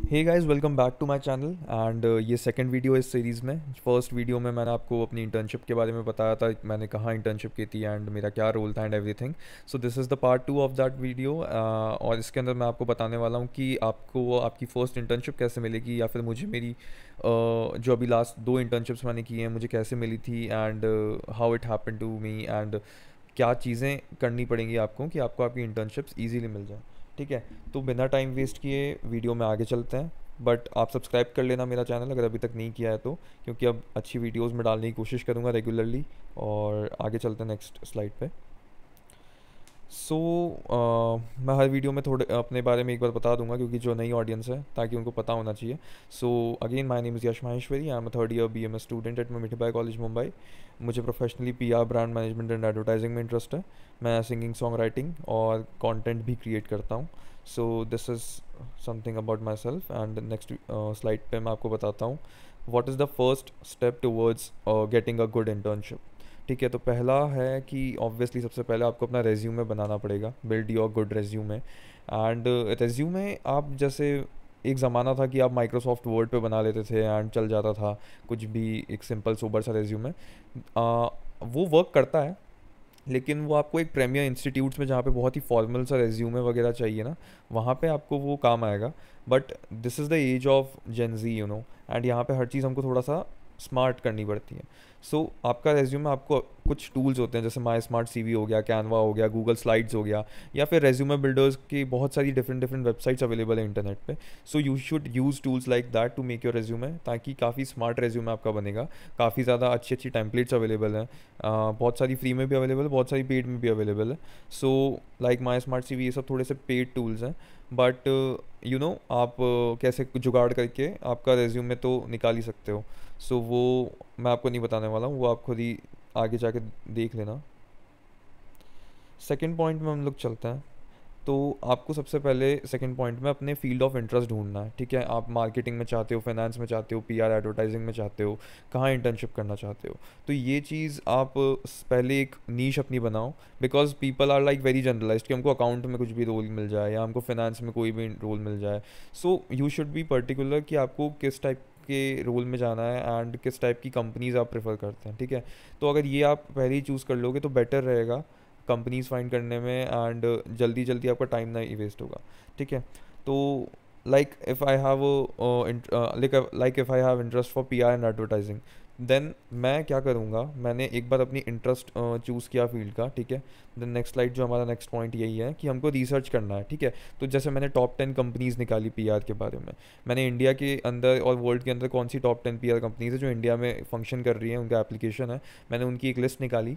Hey guys, welcome back to my channel and ये second video इस series में। First video में मैंने आपको अपनी इंटर्नशिप के बारे में बताया था, मैंने कहाँ इंटर्नशिप की थी एंड मेरा क्या रोल था and everything. So this is the part 2 of that video. और इसके अंदर मैं आपको बताने वाला हूँ कि आपको वो आपकी फ़र्स्ट इंटर्नशिप कैसे मिलेगी, या फिर मुझे मेरी जो अभी लास्ट 2 इंटर्नशिप्स मैंने की हैं मुझे कैसे मिली थी, and how it happen to me, and क्या चीज़ें करनी पड़ेंगी आपको कि आपको आपकी इंटर्नशिप्स ईजीली मिल जाए। ठीक है, तो बिना टाइम वेस्ट किए वीडियो में आगे चलते हैं। बट आप सब्सक्राइब कर लेना मेरा चैनल अगर अभी तक नहीं किया है तो, क्योंकि अब अच्छी वीडियोस में डालने की कोशिश करूँगा रेगुलरली। और आगे चलते हैं नेक्स्ट स्लाइड पे। सो मैं हर वीडियो में थोड़े अपने बारे में एक बार बता दूंगा, क्योंकि जो नई ऑडियंस है ताकि उनको पता होना चाहिए। So again, my name is Yash Maheshwari. I am a third year BMS student at Mithibai college Mumbai. मुझे professionally PR, brand management and advertising में इंटरेस्ट है। मैं सिंगिंग, सॉन्ग राइटिंग और कंटेंट भी क्रिएट करता हूँ। So this is something about myself. And next slide पे मैं आपको बताता हूँ what is the first step towards getting a good internship. ठीक है, तो पहला है कि ऑब्वियसली सबसे पहले आपको अपना रेज्यूमे बनाना पड़ेगा। Build your good resume. And resume आप जैसे, एक ज़माना था कि आप माइक्रोसॉफ्ट वर्ड पे बना लेते थे एंड चल जाता था कुछ भी, एक सिंपल सोबर सा रेज्यूमे। वो वर्क करता है, लेकिन वो आपको एक प्रीमियर इंस्टीट्यूट्स में जहाँ पे बहुत ही फॉर्मल सा रेज्यूमे वगैरह चाहिए ना, वहाँ पे आपको वो काम आएगा। But this is the age of gen Z, and यहाँ पे हर चीज़ हमको थोड़ा सा स्मार्ट करनी पड़ती है। सो आपका रेज्यूमे, आपको कुछ टूल्स होते हैं जैसे माई स्मार्ट CV हो गया, कैनवा हो गया, गूगल स्लाइड्स हो गया, या फिर रेज्यूमे बिल्डर्स की बहुत सारी डिफरेंट डिफरेंट वेबसाइट्स अवेलेबल है इंटरनेट पे। So you should use tools like that to make your resume, ताकि काफ़ी स्मार्ट रेज्यूमे आपका बनेगा। काफ़ी ज़्यादा अच्छी अच्छी टेम्पलेट्स अवेलेबल हैं। बहुत सारी फ्री में भी अवेलेबल है, बहुत सारी पेड में भी अवेलेबल है। So like my smart CV, ये सब थोड़े से पेड टूल्स हैं। बट आप कैसे जुगाड़ करके आपका रेज्यूमे तो निकाल ही सकते हो। सो वो मैं आपको नहीं बताने वाला हूँ, वो आप खुद ही आगे जाके देख लेना। सेकंड पॉइंट में हम लोग चलते हैं। तो आपको सबसे पहले सेकंड पॉइंट में अपने फील्ड ऑफ इंटरेस्ट ढूंढना है। ठीक है, आप मार्केटिंग में चाहते हो, फाइनेंस में चाहते हो, PR एडवर्टाइजिंग में चाहते हो, कहाँ इंटर्नशिप करना चाहते हो। तो ये चीज़ आप पहले एक नीश अपनी बनाओ। Because people are like very generalized कि हमको अकाउंट में कुछ भी रोल मिल जाए या हमको फाइनेंस में कोई भी रोल मिल जाए। सो यू शुड बी पर्टिकुलर कि आपको किस टाइप के रोल में जाना है एंड किस टाइप की कंपनीज आप प्रेफर करते हैं। ठीक है, तो अगर ये आप पहले ही चूज़ कर लोगे तो बेटर रहेगा कंपनीज फाइंड करने में, एंड जल्दी जल्दी आपका टाइम नहीं वेस्ट होगा। ठीक है, तो like if I have if I have interest for PR and advertising, then मैं क्या करूँगा, मैंने एक बार अपनी इंटरेस्ट चूज़ किया फील्ड का। ठीक है, देन नेक्स्ट स्लाइड, जो हमारा नेक्स्ट पॉइंट यही है कि हमको रिसर्च करना है। ठीक है, तो जैसे मैंने टॉप 10 कंपनीज निकाली PR के बारे में। मैंने इंडिया के अंदर और वर्ल्ड के अंदर कौन सी टॉप 10 PR कंपनीज है जो इंडिया में फंक्शन कर रही हैं, उनका एप्लीकेशन है, मैंने उनकी एक लिस्ट निकाली।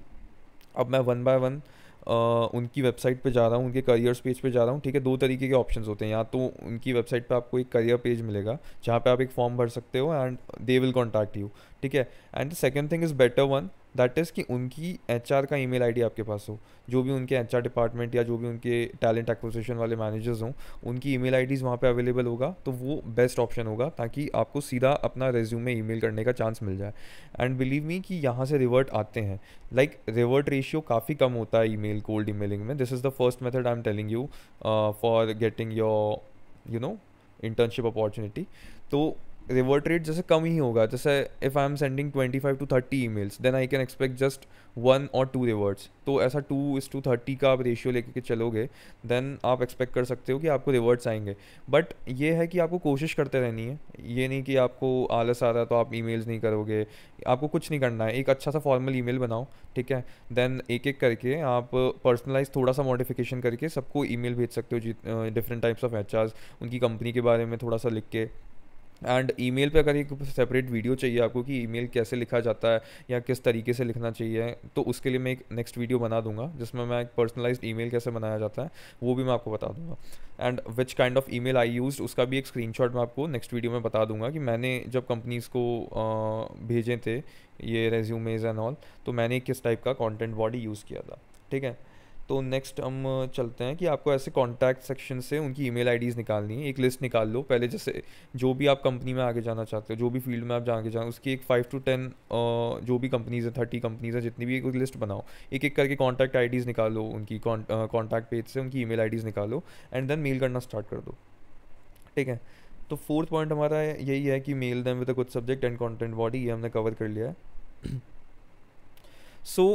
अब मैं वन बाय वन उनकी वेबसाइट पे जा रहा हूँ, उनके करियर्स पेज पे जा रहा हूँ। ठीक है, दो तरीके के ऑप्शंस होते हैं। या तो उनकी वेबसाइट पे आपको एक करियर पेज मिलेगा जहाँ पे आप एक फॉर्म भर सकते हो and they will contact you. ठीक है, and the second thing is better one, that is कि उनकी HR का email ID आपके पास हो। जो भी उनके HR डिपार्टमेंट या जो भी उनके टैलेंट एक्विजिशन वाले मैनेजर्स हों, उनकी email IDs वहाँ पे अवेलेबल होगा, तो वो बेस्ट ऑप्शन होगा, ताकि आपको सीधा अपना रेज्यूमे ईमेल करने का चांस मिल जाए। एंड बिलीव मी कि यहाँ से रिवर्ट आते हैं, लाइक रिवर्ट रेशियो काफ़ी कम होता है ईमेल कोल्ड ईमेलिंग में। This is the first method I am telling you for getting your internship opportunity. तो रिवर्ट रेट जैसे कम ही होगा, जैसे if I am sending 25 to 30 emails, then I can expect just 1 or 2 reverts. तो ऐसा 2:30 का आप रेशियो लेके के चलोगे, देन आप एक्सपेक्ट कर सकते हो कि आपको रिवर्ट्स आएंगे। बट ये है कि आपको कोशिश करते रहनी है। ये नहीं कि आपको आलस आ रहा है तो आप ईमेल्स नहीं करोगे। आपको कुछ नहीं करना है, एक अच्छा सा फॉर्मल ईमेल बनाओ। ठीक है, देन एक एक करके आप पर्सनलाइज थोड़ा सा मॉडिफिकेशन करके सबको ईमेल भेज सकते हो, डिफरेंट टाइप्स ऑफ HRs, उनकी कंपनी के बारे में थोड़ा सा लिख के। एंड ईमेल पे अगर एक सेपरेट वीडियो चाहिए आपको कि ईमेल कैसे लिखा जाता है या किस तरीके से लिखना चाहिए, तो उसके लिए मैं एक नेक्स्ट वीडियो बना दूंगा जिसमें मैं एक पर्सनलाइज्ड ईमेल कैसे बनाया जाता है वो भी मैं आपको बता दूंगा। And which kind of email I used, उसका भी एक स्क्रीनशॉट मैं आपको नेक्स्ट वीडियो में बता दूंगा कि मैंने जब कंपनीज़ को भेजे थे ये रेज्यूमेज एंड ऑल, तो मैंने किस टाइप का कंटेंट बॉडी यूज़ किया था। ठीक है, तो नेक्स्ट हम चलते हैं कि आपको ऐसे कॉन्टैक्ट सेक्शन से उनकी ईमेल आईडीज़ निकालनी है। एक लिस्ट निकाल लो पहले, जैसे जो भी आप कंपनी में आगे जाना चाहते हो, जो भी फील्ड में आप आगे जाना, उसकी एक 5 to 10 जो भी कंपनीज़ है, 30 कंपनीज़ है, जितनी भी, एक लिस्ट बनाओ। एक एक करके कॉन्टैक्ट आईडीज़ निकालो, उनकी कॉन्टैक्ट पेज से उनकी ईमेल आईडीज़ निकालो, एंड देन मेल करना स्टार्ट कर दो। ठीक है, तो फोर्थ पॉइंट हमारा यही है कि mail them with a good subject and content body, ये हमने कवर कर लिया है। सो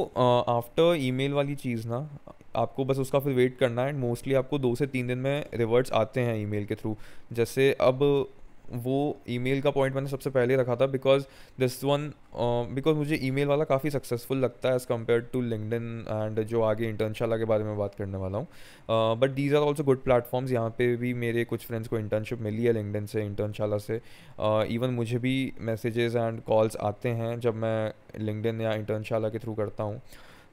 आफ्टर ईमेल वाली चीज़ ना, आपको बस उसका फिर वेट करना है, एंड मोस्टली आपको 2 से 3 दिन में रिवर्ट्स आते हैं ईमेल के थ्रू। जैसे अब वो ईमेल का पॉइंट मैंने सबसे पहले रखा था बिकॉज दिस वन, बिकॉज मुझे ईमेल वाला काफ़ी सक्सेसफुल लगता है as compare to LinkedIn and जो आगे इंटर्नशाला के बारे में बात करने वाला हूँ। But these are also good platforms. यहाँ पे भी मेरे कुछ फ्रेंड्स को इंटर्नशिप मिली है लिंक्डइन से, इंटर्नशाला से। इवन मुझे भी मैसेजेस एंड कॉल्स आते हैं जब मैं लिंक्डइन या इंटर्नशाला के थ्रू करता हूँ।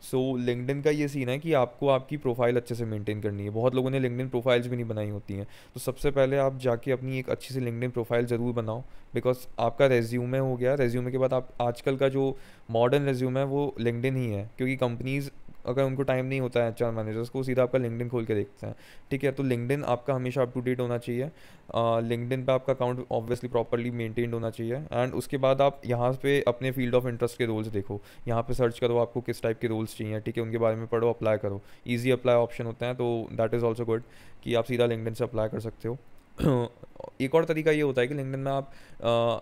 सो लिंक्डइन का ये सीन है कि आपको आपकी प्रोफाइल अच्छे से मेंटेन करनी है। बहुत लोगों ने लिंक्डइन प्रोफाइल्स भी नहीं बनाई होती हैं, तो सबसे पहले आप जाके अपनी एक अच्छी सी लिंक्डइन प्रोफाइल ज़रूर बनाओ, बिकॉज आपका रेज्यूमे हो गया। रेज्यूमे के बाद आप आजकल का जो मॉडर्न रेज्यूमे है वो लिंक्डइन ही है, क्योंकि कंपनीज़ अगर उनको टाइम नहीं होता है एचआर मैनेजर्स को, सीधा आपका लिंक्डइन खोल के देखते हैं। ठीक है, तो लिंक्डइन आपका हमेशा अप टू डेट होना चाहिए। लिंक्डइन पे आपका अकाउंट ऑब्वियसली प्रॉपरली मेंटेन्ड होना चाहिए। एंड उसके बाद आप यहाँ पे अपने फील्ड ऑफ इंटरेस्ट के रोल्स देखो, यहाँ पे सर्च करो आपको किस टाइप के रोल्स चाहिए। ठीक है, उनके बारे में पढ़ो, अप्लाई करो। ईजी अप्लाई ऑप्शन होता है, तो दैट इज़ ऑल्सो गुड कि आप सीधा लिंक्डइन से अप्लाई कर सकते हो। एक और तरीका ये होता है कि लिंक्डइन में आप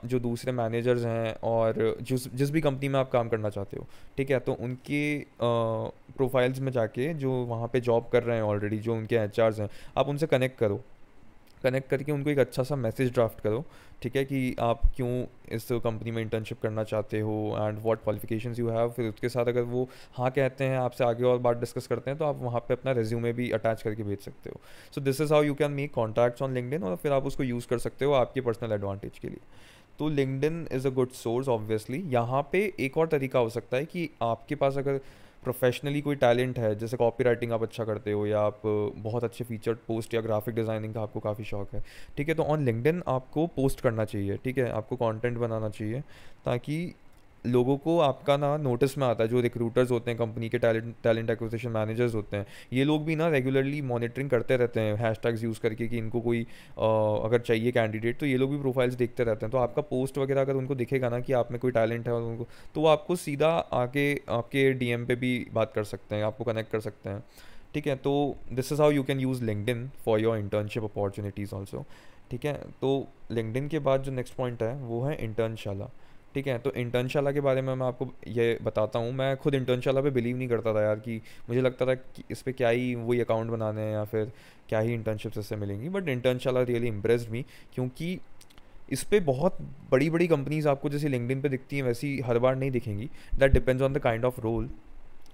जो दूसरे मैनेजर्स हैं और जिस जिस भी कंपनी में आप काम करना चाहते हो, ठीक है, तो उनके प्रोफाइल्स में जाके जो वहाँ पे जॉब कर रहे हैं ऑलरेडी, जो उनके एचआर्स हैं, आप उनसे कनेक्ट करो। कनेक्ट करके उनको एक अच्छा सा मैसेज ड्राफ्ट करो, ठीक है, कि आप क्यों इस कंपनी में इंटर्नशिप करना चाहते हो and what qualifications you have. फिर उसके साथ अगर वो हाँ कहते हैं, आपसे आगे और बात डिस्कस करते हैं, तो आप वहाँ पे अपना रेज्यूमे भी अटैच करके भेज सकते हो। सो this is how you can make contacts on LinkedIn, और फिर आप उसको यूज़ कर सकते हो आपके पर्सनल एडवांटेज के लिए। तो LinkedIn is a good source obviously. यहाँ पे एक और तरीका हो सकता है कि आपके पास अगर प्रोफेशनली कोई टैलेंट है, जैसे कॉपी राइटिंग आप अच्छा करते हो, या आप बहुत अच्छे फीचर्ड पोस्ट या ग्राफिक डिज़ाइनिंग का आपको काफ़ी शौक है, ठीक है, तो ऑन लिंक्डइन आपको पोस्ट करना चाहिए। ठीक है, आपको कंटेंट बनाना चाहिए, ताकि लोगों को आपका ना नोटिस में आता है। जो रिक्रूटर्स होते हैं, कंपनी के टैलेंट एक्विजिशन मैनेजर्स होते हैं, ये लोग भी ना रेगुलरली मॉनिटरिंग करते रहते हैं हैशटैग्स यूज़ करके कि इनको कोई अगर चाहिए कैंडिडेट, तो ये लोग भी प्रोफाइल्स देखते रहते हैं। तो आपका पोस्ट वगैरह अगर उनको दिखेगा ना कि आप में कोई टैलेंट है और उनको, तो वो आपको सीधा आके आपके डीएम पे भी बात कर सकते हैं, आपको कनेक्ट कर सकते हैं। ठीक है, तो this is how you can use LinkedIn for your internship opportunities also. ठीक है, तो लिंक्डइन के बाद जो नेक्स्ट पॉइंट है वो है इंटर्नशाला। ठीक है, तो इंटर्नशाला के बारे में मैं आपको ये बताता हूँ। मैं खुद इंटर्नशाला पे बिलीव नहीं करता था यार, कि मुझे लगता था कि इस पे क्या ही वही अकाउंट बनाने हैं या फिर क्या ही इंटर्नशिप्स इससे मिलेंगी। बट इंटर्नशाला रियली इम्प्रेस्ड मी, क्योंकि इस पे बहुत बड़ी बड़ी कंपनीज आपको जैसे लिंक्डइन पे दिखती हैं वैसी हर बार नहीं दिखेंगी। That depends on the kind of role.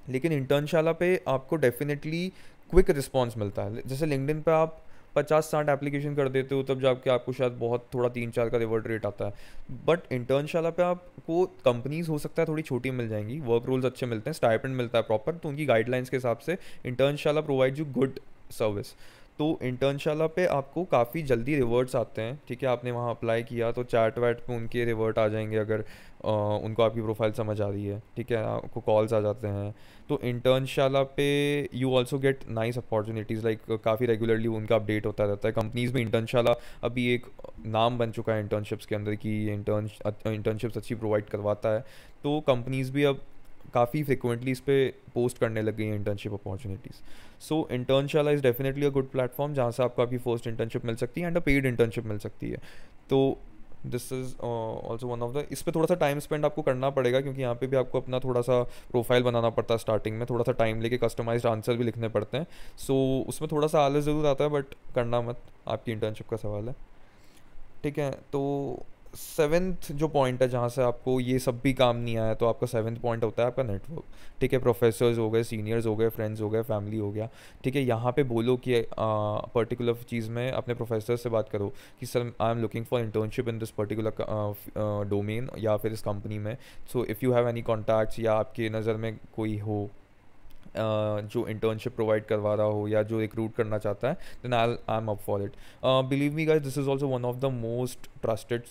लेकिन इंटर्नशाला पे आपको डेफिनेटली क्विक रिस्पॉन्स मिलता है। जैसे लिंक्डइन पे आप 50-60 एप्लीकेशन कर देते हो, तब जाके आपको शायद बहुत थोड़ा 3-4 का रिवर्ट रेट आता है। बट इंटर्नशाला पे आपको कंपनीज हो सकता है थोड़ी छोटी मिल जाएंगी, वर्क रोल्स अच्छे मिलते हैं, स्टाइपेंड मिलता है प्रॉपर, तो उनकी गाइडलाइंस के हिसाब से Internshala provide you good service. तो इंटर्नशाला पे आपको काफ़ी जल्दी रिवर्ट्स आते हैं। ठीक है, आपने वहाँ अप्लाई किया तो चैट वैट पे उनके रिवर्ट आ जाएंगे, अगर उनको आपकी प्रोफाइल समझ आ रही है। ठीक है, आपको कॉल्स आ जाते हैं। तो इंटर्नशाला पे you also get nice opportunities, like काफ़ी रेगुलरली उनका अपडेट होता रहता है। कंपनीज़ में इंटर्नशाला अभी एक नाम बन चुका है इंटर्नशिप्स के अंदर, कि इंटर्नशिप्स अच्छी प्रोवाइड करवाता है। तो कंपनीज़ भी अब काफ़ी फ्रिक्वेंटली इस पे पोस्ट करने लग गई हैं internship opportunities. So Internshala is definitely a good platform, जहाँ से आपको आपकी फर्स्ट इंटर्नशिप मिल सकती है एंड अ पेड इंटर्नशिप मिल सकती है। तो this is also one of the, इस पर थोड़ा सा टाइम स्पेंड आपको करना पड़ेगा, क्योंकि यहाँ पे भी आपको अपना थोड़ा सा प्रोफाइल बनाना पड़ता है। स्टार्टिंग में थोड़ा सा टाइम लेके कस्टमाइज्ड आंसर भी लिखने पड़ते हैं। सो उसमें थोड़ा सा आलस ज़रूर आता है, बट करना मत, आपकी इंटर्नशिप का सवाल है। ठीक है, तो सेवेंथ जो पॉइंट है जहाँ से आपको ये सब भी काम नहीं आया, तो आपका सेवेंथ पॉइंट होता है आपका नेटवर्क। ठीक है, प्रोफेसर्स हो गए, सीनियर्स हो गए, फ्रेंड्स हो गए, फैमिली हो गया। ठीक है, यहाँ पे बोलो कि पर्टिकुलर चीज़ में अपने प्रोफेसर से बात करो कि sir I am looking for internship in this particular domain या फिर इस कंपनी में। So if you have any contacts, या आपकी नज़र में कोई हो जो इंटर्नशिप प्रोवाइड करवा रहा हो या जो रिक्रूट करना चाहता है, then I am up for it. Believe me guys, this is also one of the most trusted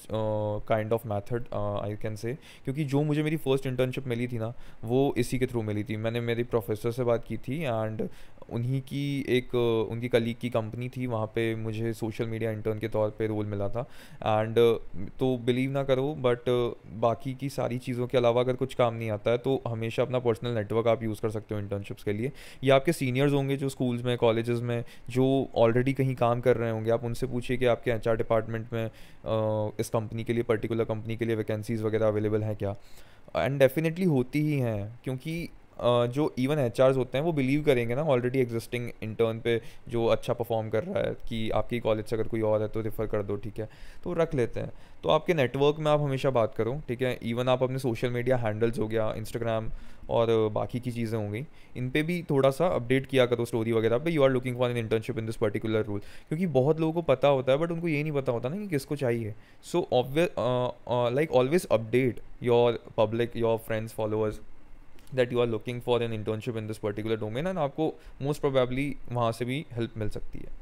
kind of method I can say, क्योंकि जो मुझे मेरी फर्स्ट इंटर्नशिप मिली थी ना, वो इसी के थ्रू मिली थी। मैंने मेरी प्रोफेसर से बात की थी, एंड उन्हीं की एक उनकी कलीग की कंपनी थी, वहाँ पे मुझे सोशल मीडिया इंटर्न के तौर पे रोल मिला था। एंड तो बिलीव ना करो बट बाकी की सारी चीज़ों के अलावा अगर कुछ काम नहीं आता है तो हमेशा अपना पर्सनल नेटवर्क आप यूज़ कर सकते हो इंटर्नशिप्स के लिए। या आपके सीनियर्स होंगे जो स्कूल्स में कॉलेजेस में जो ऑलरेडी कहीं काम कर रहे होंगे, आप उनसे पूछिए कि आपके एचआर डिपार्टमेंट में इस कंपनी के लिए, पर्टिकुलर कंपनी के लिए वैकेंसीज़ वगैरह अवेलेबल हैं क्या। एंड डेफिनेटली होती ही हैं, क्योंकि जो इवन एचआर्स होते हैं वो बिलीव करेंगे ना ऑलरेडी एग्जिस्टिंग इंटर्न पे जो अच्छा परफॉर्म कर रहा है कि आपकी कॉलेज से अगर कोई और है तो रेफ़र कर दो, ठीक है, तो रख लेते हैं। तो आपके नेटवर्क में आप हमेशा बात करो, ठीक है। इवन आप अपने सोशल मीडिया हैंडल्स हो गया, इंस्टाग्राम और बाकी की चीज़ें हो गई, इन पे भी थोड़ा सा अपडेट किया करो स्टोरी वगैरह पे, you are looking for an internship in this particular role. क्योंकि बहुत लोगों को पता होता है बट उनको ये नहीं पता होता ना कि किसको चाहिए। So obvious like always update your public, your friends, followers, that you are looking for an internship in this particular domain, and आपको मोस्ट प्रोबेबली वहाँ से भी हेल्प मिल सकती है,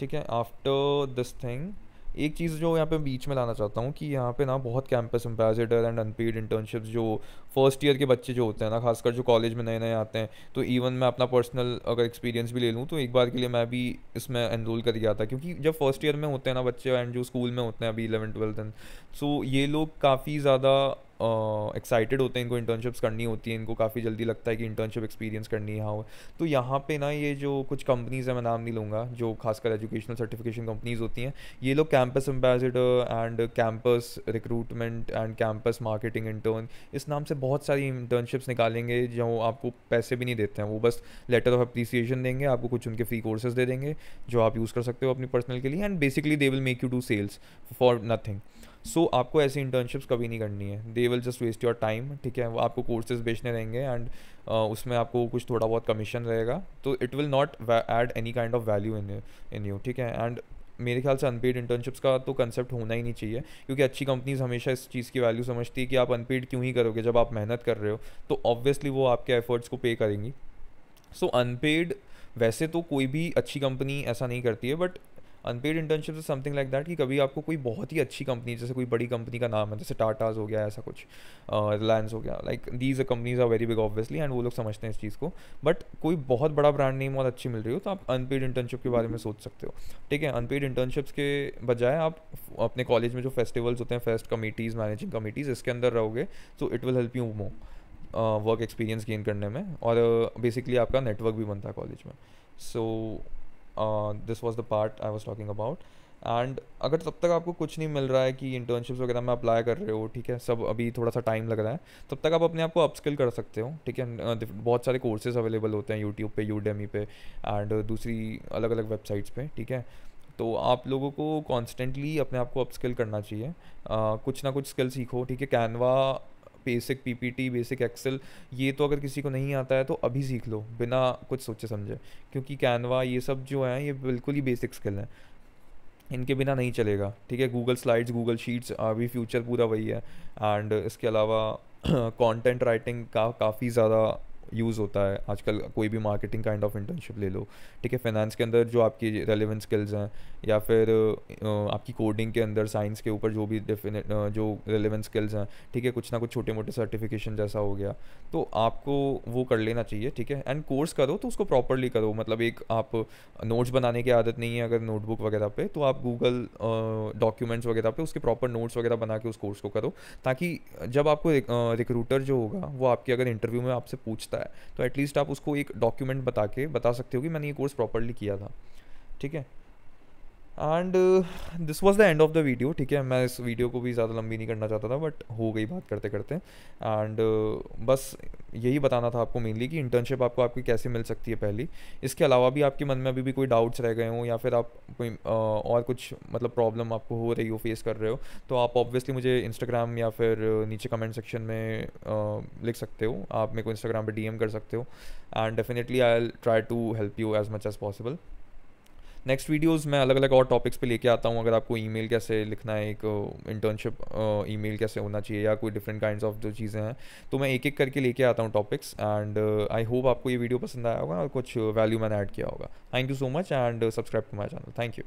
ठीक है। आफ्टर दिस थिंग एक चीज़ जो यहाँ पे बीच में लाना चाहता हूँ कि यहाँ पे ना बहुत campus ambassador and unpaid internships जो फर्स्ट ईयर के बच्चे जो होते हैं ना, खासकर जो कॉलेज में नए नए आते हैं, तो इवन मैं अपना पर्सनल अगर एक्सपीरियंस भी ले लूँ तो एक बार के लिए मैं भी इसमें एनरोल कर गया था। क्योंकि जब फर्स्ट ईयर में होते हैं ना बच्चे एंड जो स्कूल में होते हैं अभी 11th 12th एंड, सो ये लोग काफ़ी ज़्यादा एक्साइटेड होते हैं, इनको इंटर्नशिप्स करनी होती है, इनको काफ़ी जल्दी लगता है कि इंटर्नशिप एक्सपीरियंस करनी है। हाँ, तो यहाँ पे ना ये जो कुछ कंपनीज़ हैं, मैं नाम नहीं लूँगा, जो खासकर एजुकेशनल सर्टिफिकेशन कंपनीज़ होती हैं, ये लोग campus ambassador and campus recruitment and campus marketing intern इस नाम से बहुत सारी इंटर्नशिप्स निकालेंगे जो आपको पैसे भी नहीं देते हैं। वो बस लेटर ऑफ अप्रिसिएशन देंगे आपको, कुछ उनके फ्री कोर्सेज दे देंगे जो आप यूज़ कर सकते हो अपनी पर्सनल के लिए, and basically they will make you do sales for nothing. So आपको ऐसी इंटर्नशिप्स कभी नहीं करनी है, they will just waste your time, ठीक है। वो आपको कोर्सेज बेचने रहेंगे एंड उसमें आपको कुछ थोड़ा बहुत कमीशन रहेगा, तो it will not add any kind of value in you, ठीक है। एंड मेरे ख्याल से अनपेड इंटर्नशिप्स का तो कंसेप्ट होना ही नहीं चाहिए, क्योंकि अच्छी कंपनीज हमेशा इस चीज़ की वैल्यू समझती है कि आप अनपेड क्यों ही करोगे, जब आप मेहनत कर रहे हो तो ऑब्वियसली वो आपके एफर्ट्स को पे करेंगी। सो अनपेड वैसे तो कोई भी अच्छी कंपनी ऐसा नहीं करती है, but unpaid internship is something like that कि कभी आपको कोई बहुत ही अच्छी कंपनी, जैसे कोई बड़ी कंपनी का नाम है, जैसे टाटाज हो गया, ऐसा कुछ रिलायंस हो गया, like these companies are very big obviously and वो लोग समझते हैं इस चीज़ को, बट कोई बहुत बड़ा ब्रांड नेम और अच्छी मिल रही हो तो आप अनपेड इंटर्नशिप के बारे में सोच सकते हो, ठीक है। अनपेड इंटर्नशिप्स के बजाय आप अपने कॉलेज में जो फेस्टिवल्स होते हैं, फेस्ट कमिटीज़, मैनेजिंग कमिटीज़, इसके अंदर रहोगे तो it will help you more work experience gain करने में, और बेसिकली आपका नेटवर्क भी बनता है कॉलेज में। So this was the part I was talking about. And अगर तब तक आपको कुछ नहीं मिल रहा है कि इंटर्नशिप्स वगैरह में अप्लाई कर रहे हो, ठीक है, सब अभी थोड़ा सा टाइम लग रहा है, तब तक आप अपने आप को अपस्किल कर सकते हो, ठीक है। बहुत सारे कोर्सेज अवेलेबल होते हैं यूट्यूब पे, यूडेमी पे एंड दूसरी अलग अलग वेबसाइट्स पे, ठीक है। तो आप लोगों को कॉन्स्टेंटली अपने आप को अपस्किल करना चाहिए, कुछ ना कुछ स्किल सीखो, ठीक है। Canva, basic PPT, basic Excel, ये तो अगर किसी को नहीं आता है तो अभी सीख लो बिना कुछ सोचे समझे, क्योंकि कैनवा ये सब जो है ये बिल्कुल ही बेसिक स्किल हैं, इनके बिना नहीं चलेगा, ठीक है। गूगल स्लाइड्स, गूगल शीट्स, अभी फ्यूचर पूरा वही है। एंड इसके अलावा कंटेंट राइटिंग का काफ़ी ज़्यादा यूज़ होता है आजकल, कोई भी मार्केटिंग काइंड ऑफ इंटर्नशिप ले लो, ठीक है। फाइनेंस के अंदर जो आपकी रेलेवेंट स्किल्स हैं, या फिर आपकी कोडिंग के अंदर, साइंस के ऊपर जो भी डेफिनेट जो रेलेवेंट स्किल्स हैं, ठीक है, कुछ ना कुछ छोटे मोटे सर्टिफिकेशन जैसा हो गया, तो आपको वो कर लेना चाहिए, ठीक है। एंड कोर्स करो तो उसको प्रॉपरली करो, मतलब एक आप नोट्स बनाने की आदत नहीं है अगर नोटबुक वगैरह पे, तो आप गूगल डॉक्यूमेंट्स वगैरह पे उसके प्रॉपर नोट्स वगैरह बना के उस कोर्स को करो, ताकि जब आपको रिक्रूटर जो होगा वो आपके अगर इंटरव्यू में आपसे पूछता है तो एटलीस्ट आप उसको एक डॉक्यूमेंट बता सकते हो कि मैंने ये कोर्स प्रॉपरली किया था, ठीक है। And this was the end of the video, ठीक है। मैं इस वीडियो को भी ज़्यादा लंबी नहीं करना चाहता था, बट हो गई बात करते करते। एंड बस यही बताना था आपको मेनली कि इंटर्नशिप आपको आपकी कैसे मिल सकती है पहली। इसके अलावा भी आपके मन में अभी भी कोई डाउट्स रह गए हों, या फिर आप कोई और कुछ मतलब प्रॉब्लम आपको हो रही हो, फेस कर रहे हो, तो आप ऑब्वियसली मुझे इंस्टाग्राम या फिर नीचे कमेंट सेक्शन में लिख सकते हो, आप मेरे को इंस्टाग्राम पर DM कर सकते हो, and definitely I will try to help you as much as possible. Next videos मैं अलग अलग और टॉपिक्स पे लेके आता हूँ, अगर आपको ईमेल कैसे लिखना है, एक इंटर्नशिप ईमेल कैसे होना चाहिए, या कोई डिफरेंट काइंड्स ऑफ जो चीज़ें हैं, तो मैं एक एक करके लेके आता हूँ टॉपिक्स। एंड आई होप आपको ये वीडियो पसंद आया होगा और कुछ वैल्यू मैंने ऐड किया होगा। Thank you so much and subscribe to my channel. Thank you.